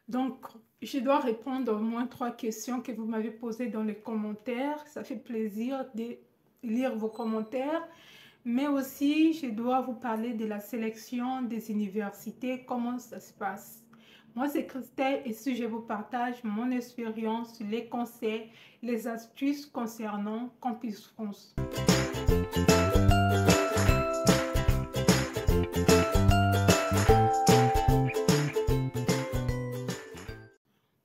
Donc, je dois répondre au moins 3 questions que vous m'avez posées dans les commentaires. Ça fait plaisir de lire vos commentaires. Mais aussi, je dois vous parler de la sélection des universités, comment ça se passe. Moi, c'est Christelle et si je vous partage mon expérience, les conseils, les astuces concernant Campus France.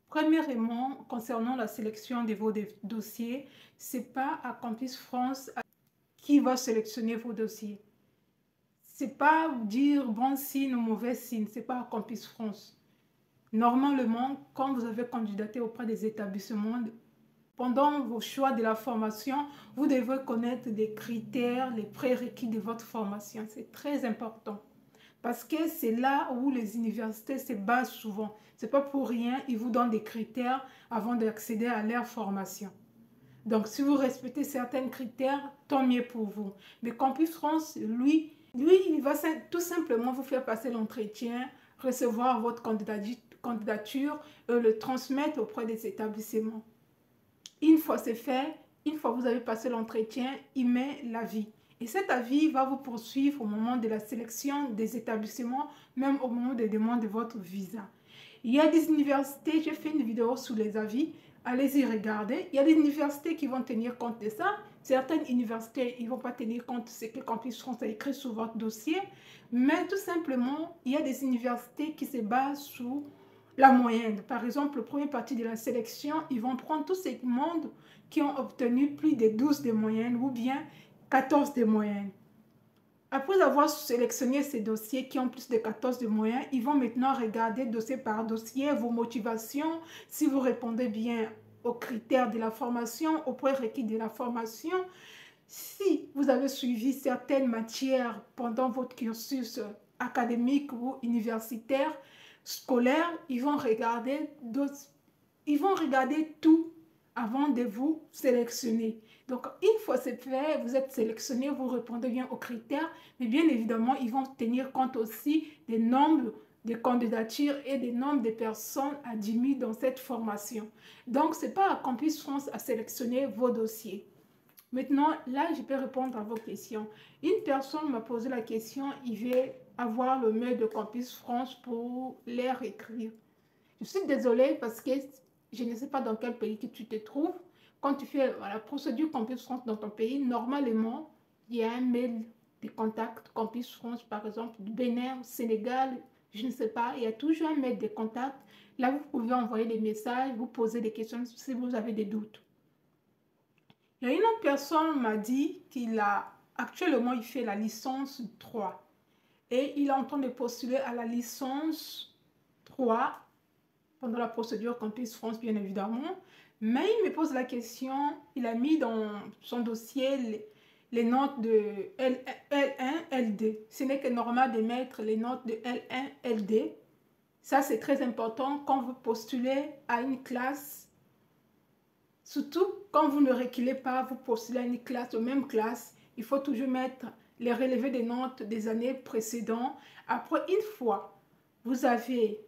Premièrement, concernant la sélection de vos dossiers, c'est pas à Campus France qui va sélectionner vos dossiers. C'est pas dire bon signe ou mauvais signe, c'est pas à Campus France. Normalement, quand vous avez candidaté auprès des établissements, pendant vos choix de la formation, vous devez connaître des critères, les prérequis de votre formation. C'est très important. Parce que c'est là où les universités se basent souvent. Ce n'est pas pour rien, ils vous donnent des critères avant d'accéder à leur formation. Donc, si vous respectez certains critères, tant mieux pour vous. Mais Campus France, lui, il va tout simplement vous faire passer l'entretien, recevoir votre candidature et le transmettre auprès des établissements. Une fois c'est fait, une fois que vous avez passé l'entretien, il met l'avis. Et cet avis va vous poursuivre au moment de la sélection des établissements, même au moment de demande de votre visa. Il y a des universités, j'ai fait une vidéo sur les avis, allez-y regarder. Il y a des universités qui vont tenir compte de ça. Certaines universités, ils ne vont pas tenir compte de ce que Campus France a écrit sur votre dossier. Mais tout simplement, il y a des universités qui se basent sur la moyenne. Par exemple, le premier parti de la sélection, ils vont prendre tous ces mondes qui ont obtenu plus de 12 de moyenne ou bien 14 de moyenne. Après avoir sélectionné ces dossiers qui ont plus de 14 de moyenne, ils vont maintenant regarder dossier par dossier, vos motivations, si vous répondez bien aux critères de la formation, aux prérequis de la formation. Si vous avez suivi certaines matières pendant votre cursus académique ou universitaire, scolaire, ils vont regarder tout avant de vous sélectionner. Donc, une fois c'est fait, vous êtes sélectionné, vous répondez bien aux critères, mais bien évidemment, ils vont tenir compte aussi des nombres de candidatures et des nombres de personnes admises dans cette formation. Donc, ce n'est pas à Campus France à sélectionner vos dossiers. Maintenant, là, je peux répondre à vos questions. Une personne m'a posé la question, il veut avoir le mail de Campus France pour les écrire. Je suis désolée parce que je ne sais pas dans quel pays que tu te trouves. Quand tu fais la procédure Campus France dans ton pays, normalement, il y a un mail de contact Campus France, par exemple, du Bénin, Sénégal, je ne sais pas. Il y a toujours un mail de contact. Là, vous pouvez envoyer des messages, vous poser des questions si vous avez des doutes. Il y a une autre personne m'a dit actuellement, il fait la licence 3 et il est en train de postuler à la licence 3 pendant la procédure Campus France, bien évidemment. Mais il me pose la question, il a mis dans son dossier les notes de L1, LD. Ce n'est que normal de mettre les notes de L1, LD. Ça, c'est très important quand vous postulez à une classe. Surtout quand vous ne reculez pas, vous postulez à une classe, aux mêmes classes, il faut toujours mettre les relevés des notes des années précédentes. Après, une fois vous avez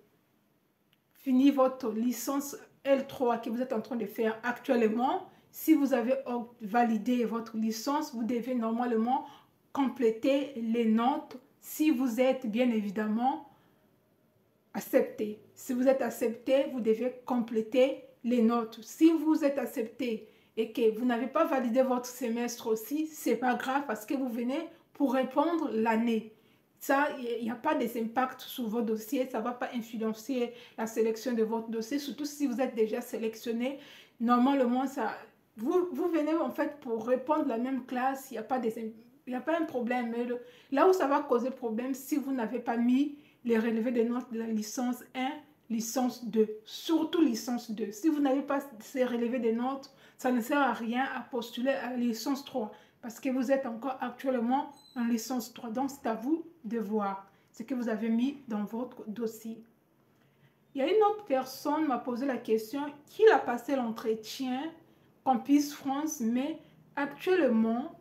fini votre licence L3 que vous êtes en train de faire actuellement, si vous avez validé votre licence, vous devez normalement compléter les notes si vous êtes bien évidemment accepté. Si vous êtes accepté, vous devez compléter les notes. Si vous êtes accepté et que vous n'avez pas validé votre semestre aussi, c'est pas grave parce que vous venez pour répondre l'année. Ça, il n'y a pas des impacts sur vos dossiers, ça ne va pas influencer la sélection de votre dossier, surtout si vous êtes déjà sélectionné. Normalement, vous venez en fait pour répondre la même classe, il n'y a pas un problème. Mais là où ça va causer problème, si vous n'avez pas mis les relevés des notes de la licence 1, licence 2, surtout licence 2. Si vous n'avez pas ces relevés des notes, ça ne sert à rien à postuler à la licence 3 parce que vous êtes encore actuellement en licence 3. Donc, c'est à vous de voir ce que vous avez mis dans votre dossier. Il y a une autre personne qui m'a posé la question qu'il a passé l'entretien Campus France, mais actuellement,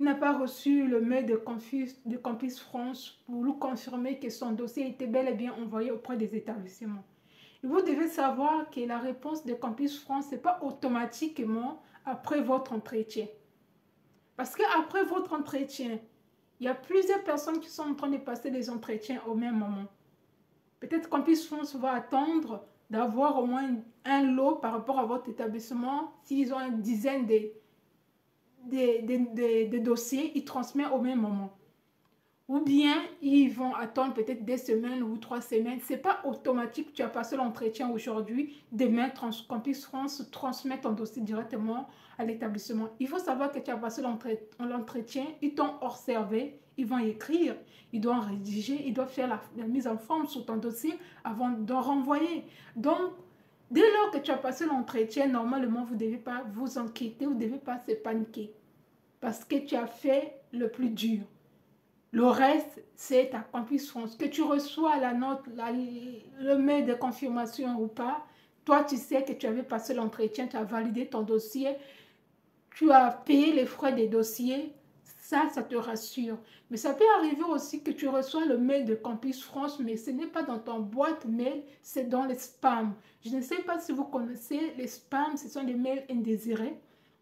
il n'a pas reçu le mail de Campus France pour lui confirmer que son dossier était bel et bien envoyé auprès des établissements. Et vous devez savoir que la réponse de Campus France, ce n'est pas automatiquement après votre entretien. Parce qu'après votre entretien, il y a plusieurs personnes qui sont en train de passer des entretiens au même moment. Peut-être Campus France va attendre d'avoir au moins un lot par rapport à votre établissement. S'ils ont une dizaine de dossiers, ils transmettent au même moment. Ou bien, ils vont attendre peut-être 2 semaines ou 3 semaines. Ce n'est pas automatique. Tu as passé l'entretien aujourd'hui. Demain, Campus France transmet ton dossier directement à l'établissement. Il faut savoir que tu as passé l'entretien. Ils t'ont observé. Ils vont écrire. Ils doivent rédiger. Ils doivent faire la mise en forme sur ton dossier avant de renvoyer. Donc, dès lors que tu as passé l'entretien, normalement, vous ne devez pas vous inquiéter. Vous ne devez pas se paniquer. Parce que tu as fait le plus dur. Le reste, c'est ta Campus France. Que tu reçois la note, le mail de confirmation ou pas, toi, tu sais que tu avais passé l'entretien, tu as validé ton dossier, tu as payé les frais des dossiers. Ça te rassure. Mais ça peut arriver aussi que tu reçois le mail de Campus France, mais ce n'est pas dans ton boîte mail, c'est dans les spams. Je ne sais pas si vous connaissez les spams, ce sont des mails indésirés.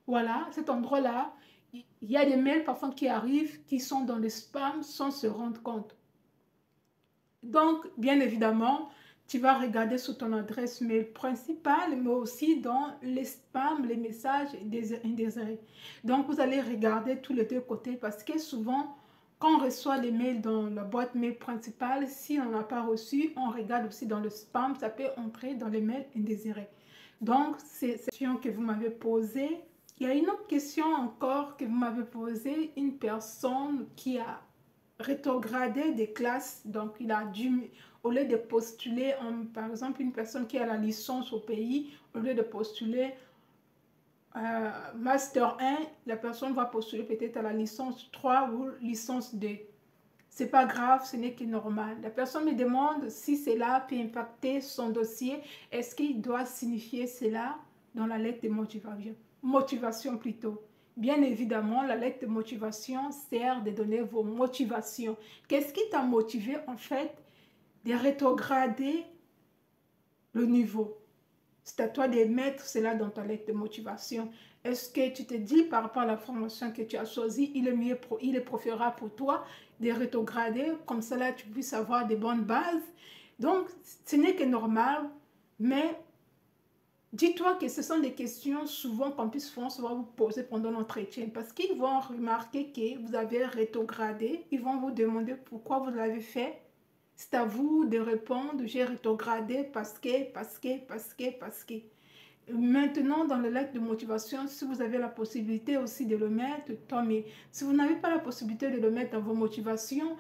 Voilà, cet endroit-là, il y a des mails parfois qui arrivent, qui sont dans les spams sans se rendre compte. Donc, bien évidemment, tu vas regarder sur ton adresse mail principale, mais aussi dans les spams, les messages indésirés. Donc, vous allez regarder tous les deux côtés parce que souvent, quand on reçoit les mails dans la boîte mail principale, si on n'a pas reçu, on regarde aussi dans le spam, ça peut entrer dans les mails indésirés. Donc, c'est cette question que vous m'avez posée. Il y a une autre question encore que vous m'avez posée, une personne qui a rétrogradé des classes, donc il a dû, au lieu de postuler, par exemple, une personne qui a la licence au pays, au lieu de postuler Master 1, la personne va postuler peut-être à la licence 3 ou licence 2. C'est pas grave, ce n'est que normal. La personne me demande si cela peut impacter son dossier. Est-ce qu'il doit signifier cela dans la lettre de motivation? Motivation plutôt. Bien évidemment, la lettre de motivation sert de donner vos motivations. Qu'est-ce qui t'a motivé en fait de rétrograder le niveau? C'est à toi de mettre cela dans ta lettre de motivation. Est-ce que tu te dis par rapport à la formation que tu as choisie, il est préférable pour toi de rétrograder, comme cela tu puisses avoir des bonnes bases. Donc, ce n'est que normal, mais dis-toi que ce sont des questions souvent Campus France va vous poser pendant l'entretien parce qu'ils vont remarquer que vous avez rétrogradé. Ils vont vous demander pourquoi vous l'avez fait. C'est à vous de répondre, j'ai rétrogradé parce que. Maintenant, dans le lettre de motivation, si vous avez la possibilité aussi de le mettre, tant mieux. Si vous n'avez pas la possibilité de le mettre dans vos motivations,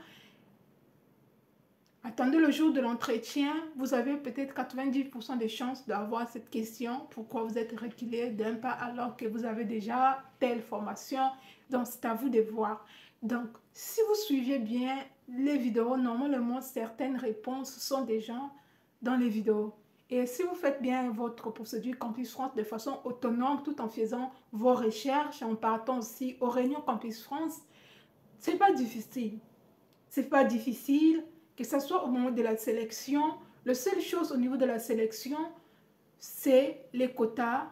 attendez le jour de l'entretien, vous avez peut-être 90% de chances d'avoir cette question. Pourquoi vous êtes reculé d'un pas alors que vous avez déjà telle formation? Donc, c'est à vous de voir. Donc, si vous suivez bien les vidéos, normalement, certaines réponses sont déjà dans les vidéos. Et si vous faites bien votre procédure Campus France de façon autonome, tout en faisant vos recherches, en partant aussi aux réunions Campus France, c'est pas difficile. C'est pas difficile, que ce soit au moment de la sélection. La seule chose au niveau de la sélection, c'est les quotas.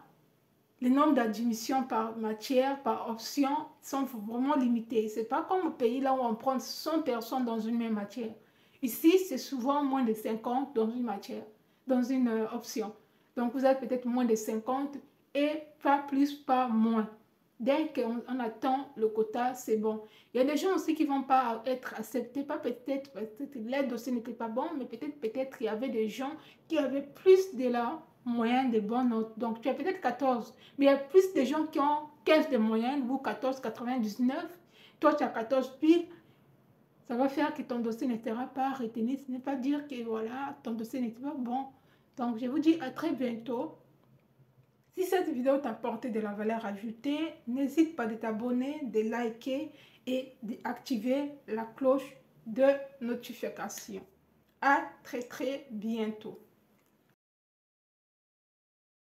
Les nombres d'admission par matière, par option, sont vraiment limités. Ce n'est pas comme au pays là où on prend 100 personnes dans une même matière. Ici, c'est souvent moins de 50 dans une matière, dans une option. Donc, vous avez peut-être moins de 50 et pas plus, pas moins. Dès qu'on attend le quota, c'est bon. Il y a des gens aussi qui ne vont pas être acceptés, pas peut-être leur dossier n'était pas bon, mais peut-être il y avait des gens qui avaient plus de la moyenne de bonnes notes. Donc, tu as peut-être 14, mais il y a plus de gens qui ont 15 de moyenne ou 14,99. Toi, tu as 14 piles. Ça va faire que ton dossier ne sera pas retenu. Ce n'est pas dire que voilà, ton dossier n'était pas bon. Donc, je vous dis à très bientôt. Si cette vidéo t'a apporté de la valeur ajoutée, n'hésite pas de t'abonner, de liker et d'activer la cloche de notification. À très bientôt.